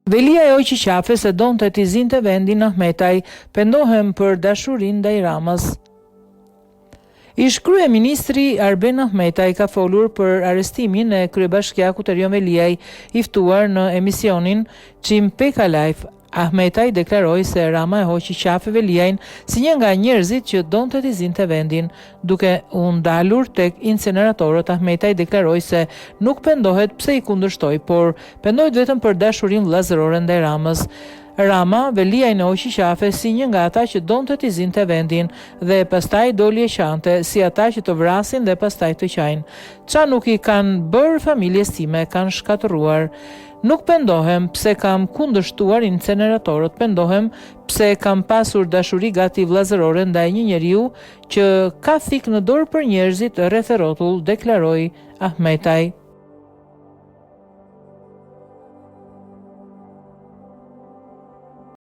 Velia e Hoxhi Qafe se donte t'i zinte vendin Ahmetaj, pendohem për dashurinë ndaj Ramës. Ish kryeministri Arben Ahmetaj ka folur për arrestimin e kryebashkiakut Erion Veliaj i ftuar në emisionin Çim Peka Live. Ahmetaj deklaroi se Rama e hoqi qafe Veliajn si një nga njerëzit që donte t'i zinte vendin. Duke u ndalur tek inceneratorët, Ahmetaj deklaroi se nuk pendohet pse i kundërshtoi, por pendohet vetëm për dashurinë vllazërore ndaj Ramës. Rama Veliajn e hoqi qafe si një nga ata që donte t'i zinte vendin dhe pastaj doli e qante si ata që të vrasin dhe pastaj të qajnë. Qa nuk i kanë bërë familjes time, kanë shkatëruar. Nuk pendohem pse kam kundërshtuar inceneratorët, pendohem pse kam pasur dashuri gati vllazërore ndaj një njeriu që ka thik në dorë për njerëzit rreth e rrotull, deklaroi Ahmetaj.